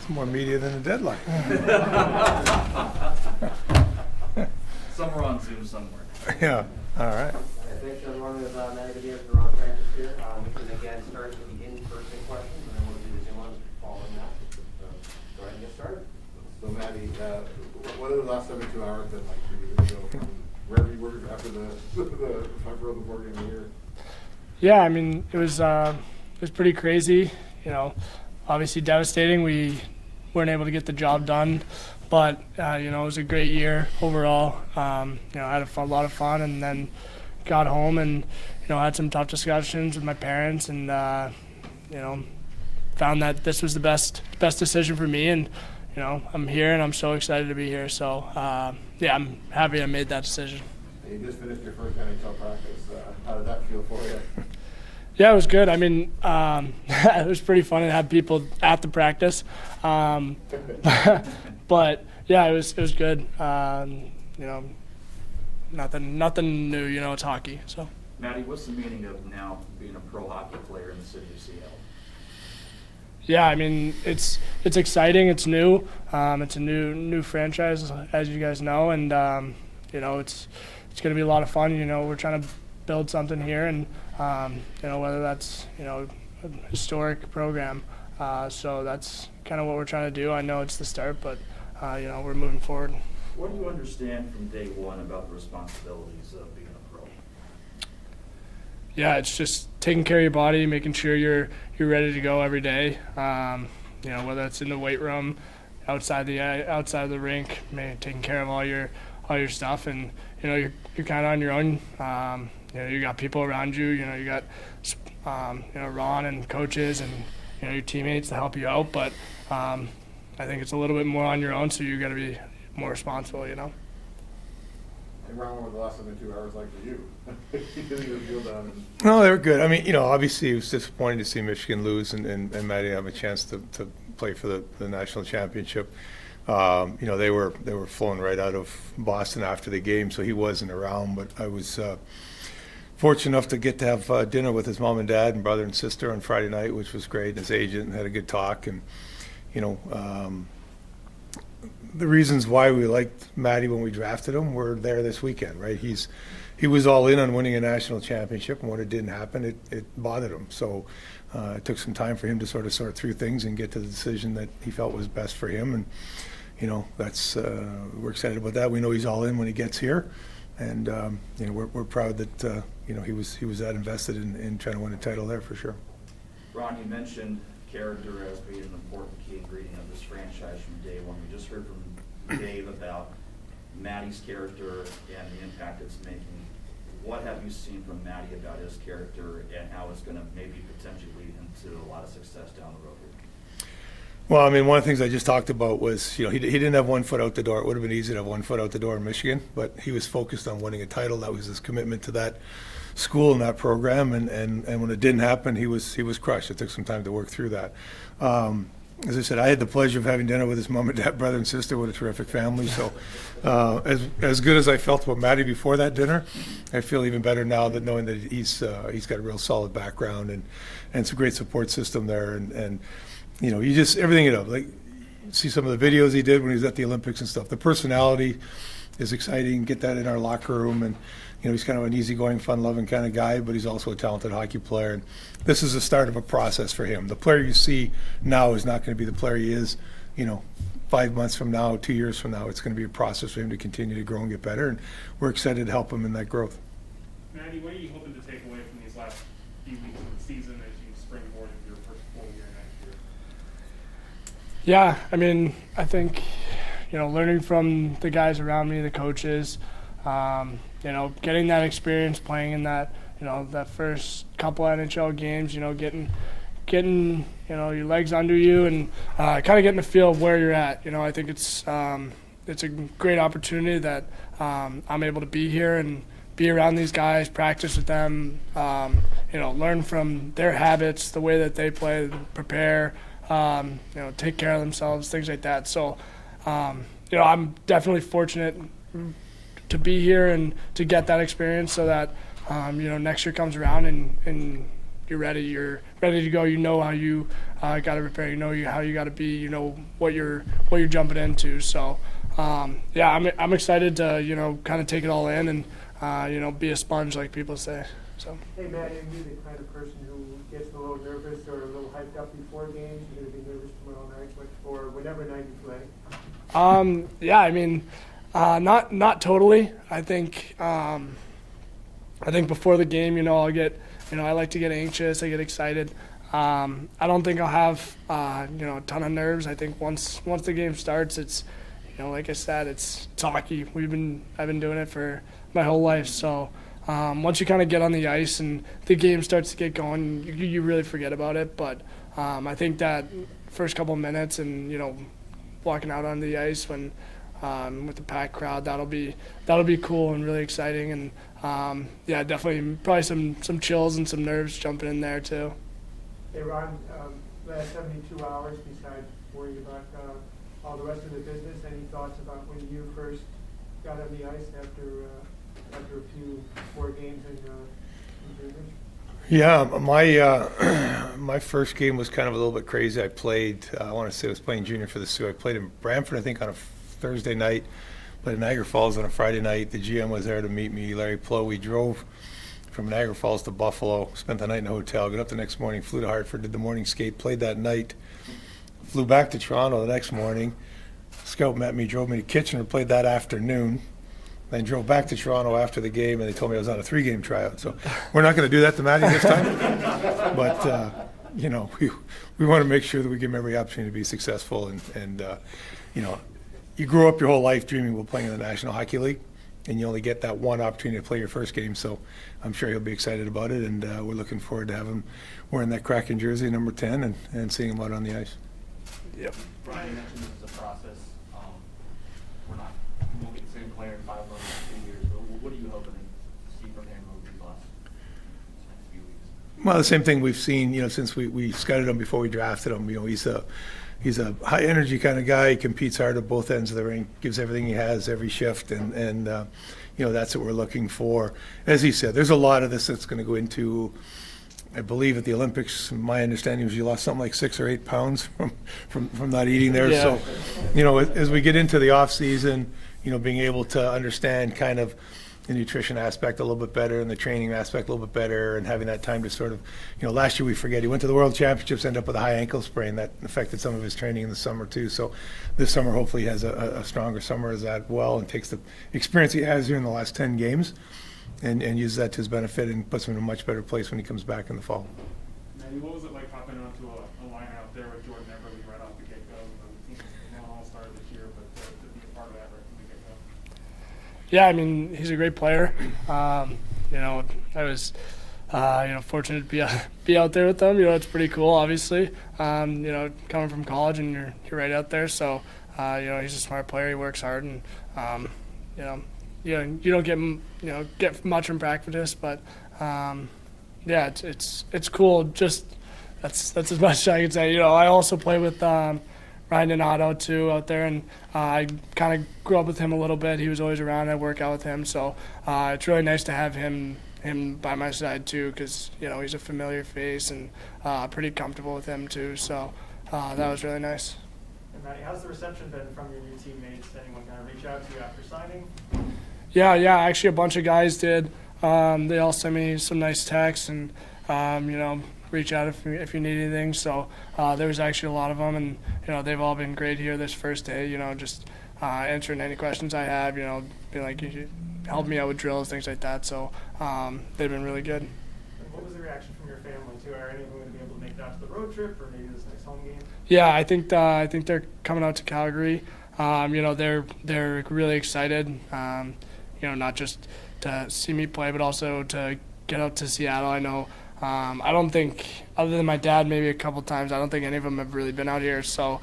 That's more media than the deadline. Somewhere on Zoom somewhere. Yeah, all right. Thanks everyone with Matty Beniers for Ron Francis here. We can again start with the in-person questions, and then we'll do the Zoom ones following that. So go ahead and get started. So Matty, what are the last 72 hours been like for you to go from wherever you were after the front row of the board game of the year? Yeah, I mean, it was pretty crazy. You know, obviously devastating. We weren't able to get the job done, but you know, it was a great year overall. You know, I had a lot of fun, and then got home and you know, had some tough discussions with my parents, and you know, found that this was the best decision for me, and you know, I'm here and I'm so excited to be here. So yeah, I'm happy I made that decision. You just finished your first NHL practice. How did that feel for you? Yeah, it was good. I mean, it was pretty fun to have people at the practice. But yeah, it was good. You know, nothing new. You know, it's hockey. So. Matty, what's the meaning of now being a pro hockey player in the city of Seattle? Yeah, I mean, it's exciting. It's new. It's a new franchise, as you guys know, and you know, it's going to be a lot of fun. You know, we're trying to build something here, and you know, whether that's, you know, a historic program. So that's kind of what we're trying to do. I know it's the start, but you know, we're moving forward. What do you understand from day one about the responsibilities of being a pro? Yeah, it's just taking care of your body, making sure you're ready to go every day. You know, whether it's in the weight room, outside the rink, taking care of all your stuff, and you know, you're kind of on your own. You know, you got people around you. You know, you got you know, Ron and coaches and you know, your teammates to help you out. But I think it's a little bit more on your own, so you got to be more responsible. You know. And Ron, what were the last 72 hours like for you? You didn't even feel down. No, they were good. I mean, you know, obviously it was disappointing to see Michigan lose and Matty have a chance to play for the national championship. You know, they were flown right out of Boston after the game, so he wasn't around. But I was fortunate enough to get to have dinner with his mom and dad and brother and sister on Friday night, which was great. His agent, and had a good talk, and you know, the reasons why we liked Matty when we drafted him were there this weekend, right? He was all in on winning a national championship, and when it didn't happen, it bothered him. So it took some time for him to sort through things and get to the decision that he felt was best for him. And you know, that's we're excited about that. We know he's all in when he gets here, and you know, we're proud that you know, he was that invested in trying to win a title there for sure. Ron, you mentioned character as being an important key ingredient of this franchise from day one. We just heard from Dave about Matty's character and the impact it's making. What have you seen from Matty about his character and how it's going to maybe potentially lead him to a lot of success down the road here? Well, I mean, one of the things I just talked about was, you know, he didn't have one foot out the door. It would have been easy to have one foot out the door in Michigan, but he was focused on winning a title. That was his commitment to that school and that program, and when it didn't happen, he was crushed. It took some time to work through that. As I said, I had the pleasure of having dinner with his mom and dad, brother and sister. What a terrific family. So as good as I felt about Matty before that dinner, I feel even better now that knowing that he's got a real solid background and it's a great support system there. And you know, you just, everything, you know, like see some of the videos he did when he was at the Olympics and stuff. The personality is exciting. Get that in our locker room, and you know, he's kind of an easygoing, fun-loving kind of guy, but he's also a talented hockey player. And this is the start of a process for him. The player you see now is not going to be the player he is, you know, 5 months from now, 2 years from now. It's going to be a process for him to continue to grow and get better, and we're excited to help him in that growth. Matty, what are you hoping to take away from these last few weeks of the season as you springboard into your first full year next year? Yeah, I mean, I think, you know, learning from the guys around me, the coaches, you know, getting that experience playing in that, you know, that first couple NHL games, you know, getting you know, your legs under you and kind of getting a feel of where you're at. You know, I think it's a great opportunity that I'm able to be here and be around these guys, practice with them, you know, learn from their habits, the way that they play, prepare, you know, take care of themselves, things like that. So, you know, I'm definitely fortunate to be here and to get that experience so that, you know, next year comes around and you're ready. You're ready to go. You know how you got to prepare. You know how you got to be. You know what you're jumping into. So yeah, I'm excited to kind of take it all in and be a sponge like people say. So. Hey Matt, are you the kind of person who gets a little nervous or a little hyped up before games? You're going to be nervous tomorrow night, or whenever night you play? Yeah, I mean, not totally. I think before the game, I'll get, I like to get anxious. I get excited. I don't think I'll have, a ton of nerves. I think once the game starts, it's, like I said, it's hockey. I've been doing it for my whole life. So once you kind of get on the ice and the game starts to get going, you really forget about it. But I think that first couple minutes and walking out on the ice when with the packed crowd, that'll be cool and really exciting. And yeah, definitely probably some chills and some nerves jumping in there too. Hey Ron, last 72 hours, besides worrying about all the rest of the business, any thoughts about when you first got on the ice after a few more games in Greenwich? Yeah, my first game was kind of a little bit crazy. I played, I want to say I was playing junior for the Sioux. I played in Brantford, I think, on a Thursday night, played in Niagara Falls on a Friday night. The GM was there to meet me, Larry Plow. We drove from Niagara Falls to Buffalo, spent the night in a hotel, got up the next morning, flew to Hartford, did the morning skate, played that night, flew back to Toronto the next morning. Scout met me, drove me to Kitchener, played that afternoon. Then drove back to Toronto after the game, and they told me I was on a 3-game tryout. So we're not going to do that to Matty this time. But, we want to make sure that we give him every opportunity to be successful. And you grow up your whole life dreaming about playing in the National Hockey League, and you only get that one opportunity to play your first game. So I'm sure he'll be excited about it, and we're looking forward to having him wearing that Kraken jersey, number 10, and seeing him out on the ice. Yep. Brian, you mentioned this is a process. We won't get the same player in 5 months, 2 years. But what are you hoping to see from him over these next few weeks? Well, the same thing we've seen, since we scouted him before we drafted him. He's a high energy kind of guy. He competes hard at both ends of the rink, gives everything he has every shift, and that's what we're looking for. As he said, there's a lot of this that's going to go into. I believe at the Olympics, my understanding was you lost something like 6 or 8 pounds from not eating there. Yeah. So, as we get into the off season, being able to understand kind of the nutrition aspect a little bit better and the training aspect a little bit better, and having that time to sort of, last year we forget he went to the World Championships, ended up with a high ankle sprain that affected some of his training in the summer too. So this summer hopefully he has a stronger summer as that well, and takes the experience he has here in the last 10 games and uses that to his benefit and puts him in a much better place when he comes back in the fall. Manny, what was it like hopping onto a line out there with Jordan Eberle right off the get-go? The team not all started this year, but to be a part of that right from the get-go? Yeah, I mean, he's a great player. I was, fortunate to be out there with them. It's pretty cool, obviously. Coming from college and you're right out there. So, he's a smart player. He works hard, and you don't get much from practice, but yeah, it's cool. Just that's as much as I can say. I also play with Ryan Donato too out there, and I kind of grew up with him a little bit. He was always around. I work out with him, so it's really nice to have him by my side too, because he's a familiar face, and pretty comfortable with him too. So that was really nice. And Matty, how's the reception been from your new teammates? Anyone kind of reach out to you after signing? Yeah, actually a bunch of guys did. They all sent me some nice texts and, reach out if you need anything. So there was actually a lot of them, and, they've all been great here this first day, just answering any questions I have, being like, you help me out with drills, things like that. So they've been really good. And what was the reaction from your family, too? Are anyone going to be able to make that to the road trip or maybe this next home game? Yeah, I think they're coming out to Calgary. They're really excited, not just to see me play, but also to get out to Seattle. I know, I don't think, other than my dad maybe a couple times, I don't think any of them have really been out here. So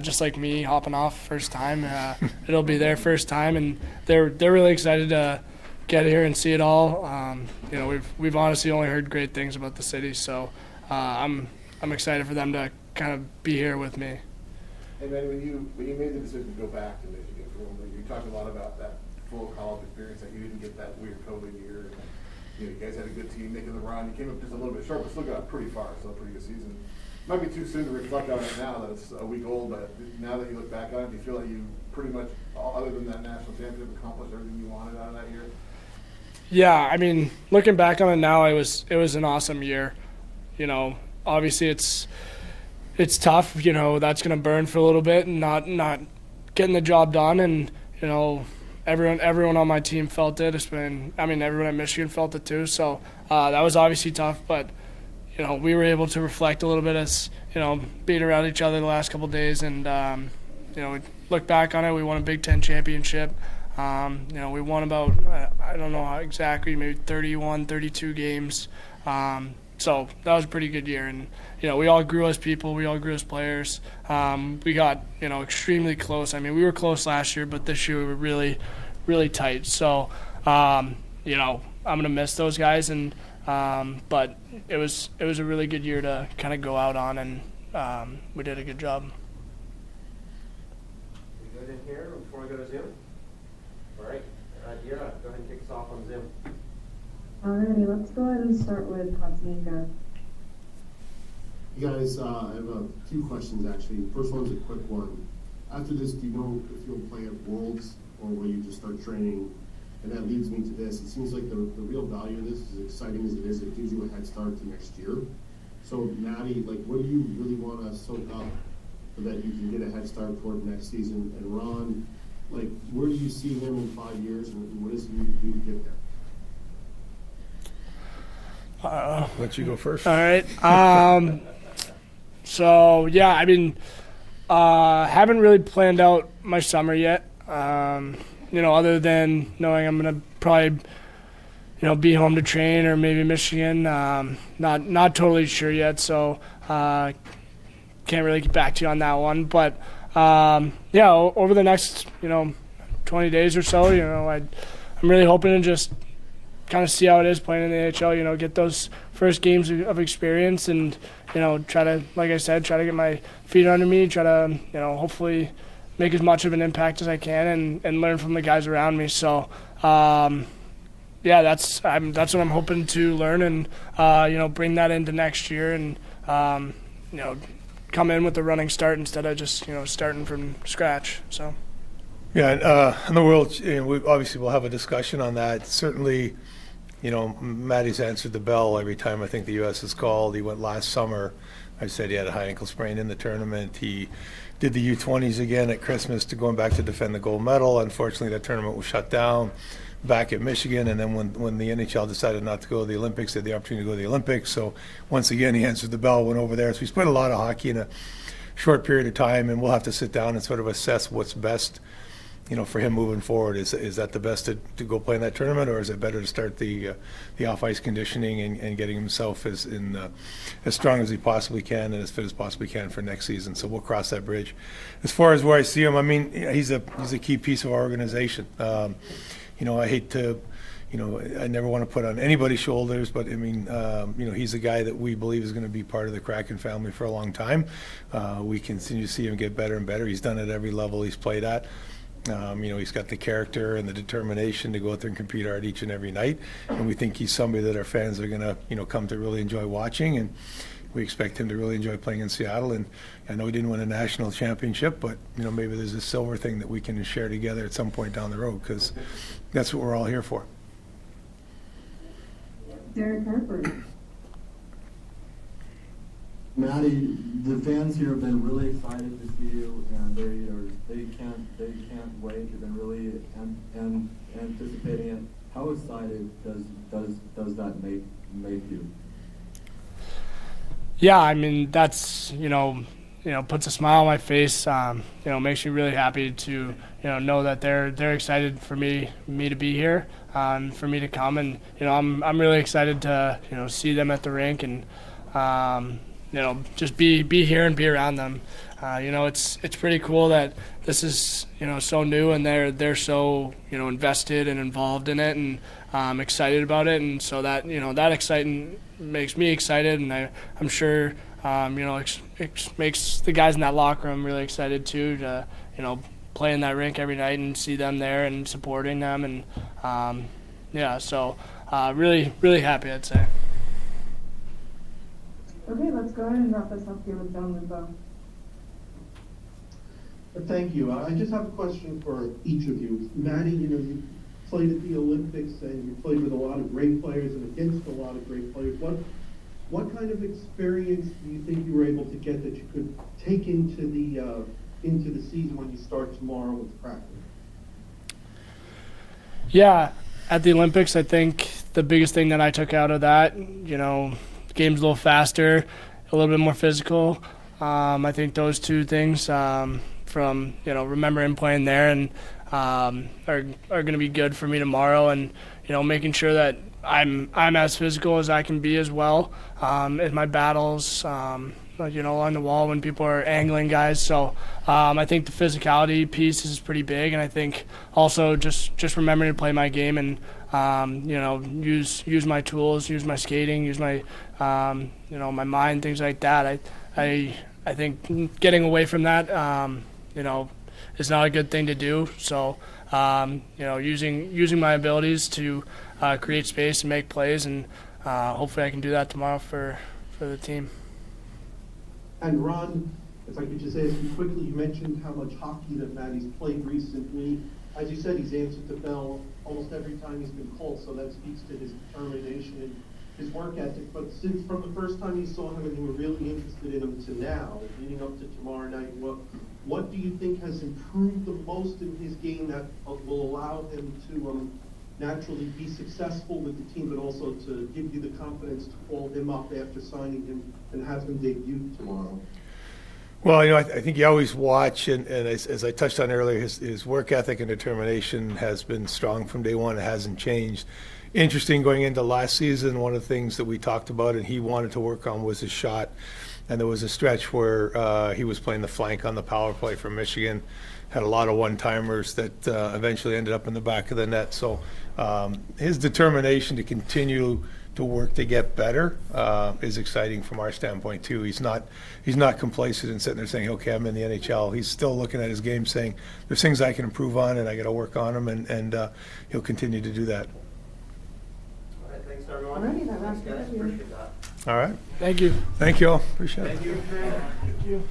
just like me hopping off first time, it'll be their first time, and they're really excited to get here and see it all. We've honestly only heard great things about the city, so I'm excited for them to kind of be here with me. And then when you made the decision to go back to Michigan for 1 year, you talked a lot about that full college experience, that you didn't get that weird COVID year. you guys had a good team making the run. You came up just a little bit short, but still got pretty far. Still a pretty good season. Might be too soon to reflect on it now that it's a week old, but now that you look back on it, do you feel like you pretty much, other than that national championship, accomplished everything you wanted out of that year? Yeah, I mean, looking back on it now, it was an awesome year. You know, obviously it's tough. You know, that's going to burn for a little bit and not getting the job done. And you know, everyone on my team felt it. Everyone at Michigan felt it too. So that was obviously tough, but you know, we were able to reflect a little bit as, you know, being around each other the last couple of days, and you know, we look back on it. We won a Big Ten championship. You know, we won about, I don't know how exactly, maybe 31, 32 games. So that was a pretty good year. And, you know, we all grew as people. We all grew as players. We got, you know, extremely close. I mean, we were close last year, but this year we were really, really tight. So, you know, I'm going to miss those guys. And but it was a really good year to kind of go out on, and we did a good job. We good in here before we go to Zoom? All right, Dira, go ahead and kick us off on Zoom. Alrighty, let's go ahead and start with Hatznika. You guys, I have a few questions actually. First one's a quick one. After this, do you know if you'll play at Worlds or will you just start training? And that leads me to this. It seems like the real value of this, as exciting as it is, it gives you a head start to next year. So, Matty, like, what do you really want to soak up so that you can get a head start toward next season? And Ron, like, where do you see him in 5 years, and what does he need to do to get there? Let you go first. All right. So, yeah, I mean, haven't really planned out my summer yet. You know, other than knowing I'm going to probably, you know, be home to train or maybe Michigan. Not totally sure yet, so can't really get back to you on that one. But, yeah, over the next, you know, 20 days or so, you know, I'm really hoping to just kind of see how it is playing in the AHL, you know, get those first games of experience and, you know, try to, like I said, try to get my feet under me, try to, you know, hopefully make as much of an impact as I can and learn from the guys around me. So, yeah, that's what I'm hoping to learn and, you know, bring that into next year and, you know, come in with a running start instead of just, you know, starting from scratch. So. Yeah, in the world, you know, we obviously will have a discussion on that. Certainly, you know, Matty's answered the bell every time I think the U.S. has called. He went last summer. I said he had a high ankle sprain in the tournament. He did the U20s again at Christmas to going back to defend the gold medal. Unfortunately, that tournament was shut down back at Michigan. And then when the NHL decided not to go to the Olympics, they had the opportunity to go to the Olympics. So once again, he answered the bell, went over there. So we spent a lot of hockey in a short period of time, and we'll have to sit down and sort of assess what's best, you know, for him moving forward. Is that the best to go play in that tournament, or is it better to start the off-ice conditioning and getting himself as strong as he possibly can and as fit as possibly can for next season? So we'll cross that bridge. As far as where I see him, I mean, he's a key piece of our organization. You know, I hate to, you know, I never want to put on anybody's shoulders, but I mean, you know, he's a guy that we believe is going to be part of the Kraken family for a long time. We continue to see him get better and better. He's done it at every level he's played at. You know, he's got the character and the determination to go out there and compete hard each and every night. And we think he's somebody that our fans are going to, you know, come to really enjoy watching. And we expect him to really enjoy playing in Seattle. And I know he didn't win a national championship, but, you know, maybe there's a silver thing that we can share together at some point down the road, because that's what we're all here for. Derek Harper. Matty, the fans here have been really excited to see you, and they can't wait. They've been really anticipating it. How excited does that make you? Yeah, I mean, that's, you know, puts a smile on my face. You know, makes me really happy to, know that they're excited for me to be here, for me to come, and I'm really excited to see them at the rink and just be here and be around them. It's pretty cool that this is so new, and they're so invested and involved in it, and excited about it, and so that that exciting makes me excited, and I'm sure it makes the guys in that locker room really excited too to play in that rink every night and see them there and supporting them, and so really, really happy, I'd say. Okay, let's go ahead and wrap this up here with John Limbo. Thank you. I just have a question for each of you. Matty, you played at the Olympics and you played with a lot of great players and against a lot of great players. What kind of experience do you think you were able to get that you could take into the season when you start tomorrow with Kraken? Yeah, at the Olympics, I think the biggest thing that I took out of that, the game's a little faster, a little bit more physical. I think those two things from remembering playing there and are going to be good for me tomorrow, and making sure that I'm as physical as I can be as well in my battles. On the wall when people are angling guys. So I think the physicality piece is pretty big, and I think also just remembering to play my game and use my tools, use my skating, use my my mind, things like that. I think getting away from that is not a good thing to do. So using my abilities to create space and make plays, and hopefully I can do that tomorrow for the team. And Ron, if I could just ask you quickly, you mentioned how much hockey that Matty's played recently. As you said, he's answered the bell almost every time he's been called, so that speaks to his determination and his work ethic. But since from the first time you saw him and you were really interested in him to now, leading up to tomorrow night, what do you think has improved the most in his game that will allow him to naturally be successful with the team, but also to give you the confidence to call him up after signing him and have him debut tomorrow? Well, I think you always watch, and as I touched on earlier, his work ethic and determination has been strong from day one. It hasn't changed. Interesting, going into last season, one of the things that we talked about and he wanted to work on was his shot. And there was a stretch where he was playing the flank on the power play for Michigan, had a lot of one-timers that eventually ended up in the back of the net. So his determination to continue to work to get better is exciting from our standpoint too. He's not complacent and sitting there saying, okay, I'm in the NHL. He's still looking at his game saying, there's things I can improve on and I got to work on them, and he'll continue to do that. All right, thanks everyone. Alrighty, that Thanks, wraps it guys. up here. Appreciate that. All right. Thank you. Thank you all. Appreciate it. Thank you. Thank you.